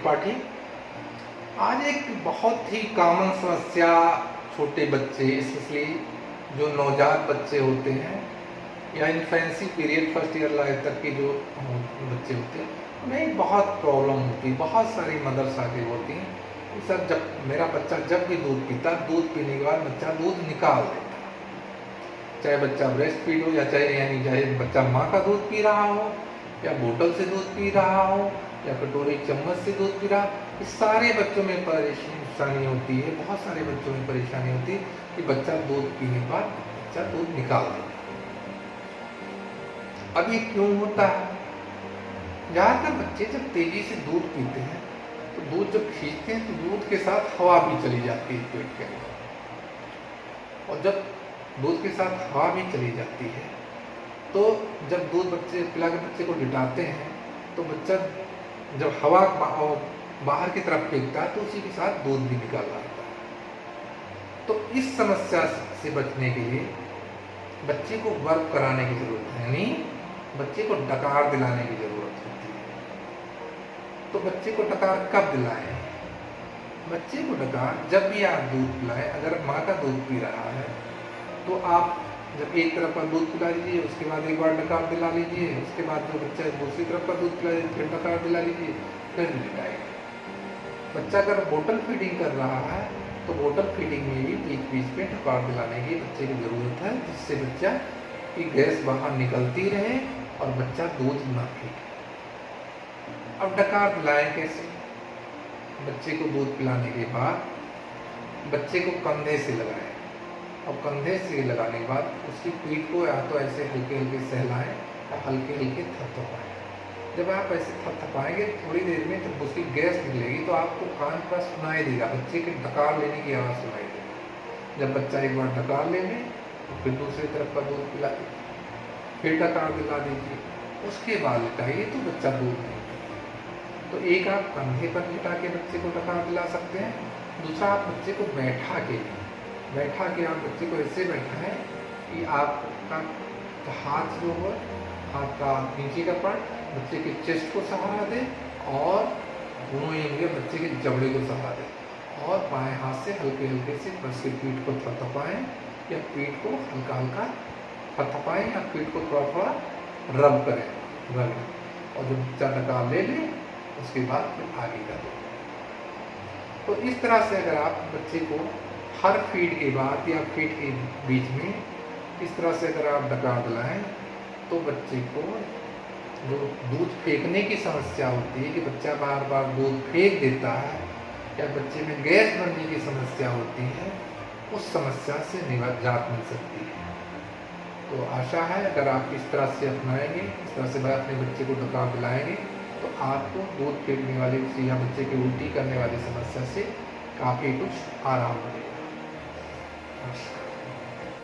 त्रिपाठी। आज एक बहुत ही कॉमन समस्या छोटे बच्चे, स्पेशली जो नवजात बच्चे होते हैं या infancy period first year life तक के जो बच्चे होते हैं, उन्हें बहुत प्रॉब्लम होती है। बहुत सारी मदर्स आगे होती हैं कि सर जब मेरा बच्चा जब भी दूध पीता, दूध पीने के बाद बच्चा दूध निकाल देता, चाहे बच्चा ब्रेस्ट फीड हो या चाहे बच्चा माँ का दूध पी रहा हो या बोतल से दूध पी रहा हो या कटोरी चम्मच से दूध पी रहा हो। इस सारे बच्चों में परेशानी होती है, बहुत सारे बच्चों में परेशानी होती है कि बच्चा दूध पीने के बाद बच्चा दूध निकाल देता। अब ये क्यों होता है? ज़्यादातर बच्चे जब तेजी से दूध पीते हैं तो दूध जब खींचते हैं तो दूध के साथ हवा भी चली जाती है पेट के अंदर, और जब दूध के साथ हवा भी चली जाती है तो जब दूध बच्चे पिला के बच्चे को लिटाते हैं तो बच्चा जब हवा बाहर की तरफ फेंकता है तो उसी के साथ दूध भी निकाल आता है। तो इस समस्या से बचने के लिए बच्चे को वर्क कराने की जरूरत है, यानी बच्चे को डकार दिलाने की जरूरत होती है। तो बच्चे को डकार कब दिलाएं? बच्चे को डकार जब भी आप दूध पिलाएं। अगर माँ का दूध पी रहा है तो आप जब एक तरफ का दूध पिला लीजिए, उसके बाद एक बार डकार दिला लीजिए, उसके बाद जो बच्चा दूसरी तरफ का दूध पिला लीजिए, फिर डकार दिला लीजिए, फिर लिटाइए। बच्चा अगर बोतल फीडिंग कर रहा है तो बोतल फीडिंग में भी बीच बीच में डकार दिलाने की बच्चे की ज़रूरत है, जिससे बच्चा की गैस बाहर निकलती रहे और बच्चा दूध न फेंके। अब डकार दिलाएं कैसे? बच्चे को दूध पिलाने के बाद बच्चे को कंधे से लगाएं, और कंधे से लगाने के बाद उसकी पीठ को या तो ऐसे हल्के हल्के सहलाएं या हल्के हल्के थपथपाएं। जब आप ऐसे थपथपाएंगे थोड़ी देर में जब उसकी गैस निकलेगी तो आपको कान पर सुनाई देगा, बच्चे के डकार लेने की आवाज़ सुनाई देगी। जब बच्चा एक बार डकार ले ले तो फिर दूसरी तरफ का दूध पिला दीजिए, फिर डकार दिला दीजिए, उसके बाद लिटाइए तो बच्चा दूध नहीं पीता। तो एक आप कंधे पर लिटा के बच्चे को डकार दिला सकते हैं, दूसरा आप बच्चे को बैठा के आप बच्चे को ऐसे बैठाएं कि आपका हाथ जो हो, हाथ का नीचे का पार्ट बच्चे के चेस्ट को सहारा दे और दोनों एंगल बच्चे के जबड़े को सहारा दे, और बाएं हाथ से हल्के हल्के से बच्चे की पीठ को थपथपाएं या पीठ को हल्का हल्का थपथपाएं या पीठ को थोड़ा थोड़ा रब करें, और जब बच्चा डकार ले ले उसके बाद फिर आगे का दें। तो इस तरह से अगर आप बच्चे को हर फीड के बाद या फीड के बीच में इस तरह से अगर आप डकार दिलाएं तो बच्चे को जो दूध फेंकने की समस्या होती है कि बच्चा बार बार दूध फेंक देता है या बच्चे में गैस बनने की समस्या होती है, उस समस्या से निजात मिल सकती है। तो आशा है अगर आप इस तरह से अपनाएंगे, इस तरह से अपने बच्चे को डकार दिलाएंगे तो आपको दूध फेंकने वाली या बच्चे की उल्टी करने वाली समस्या से काफ़ी कुछ आराम मिलेगा।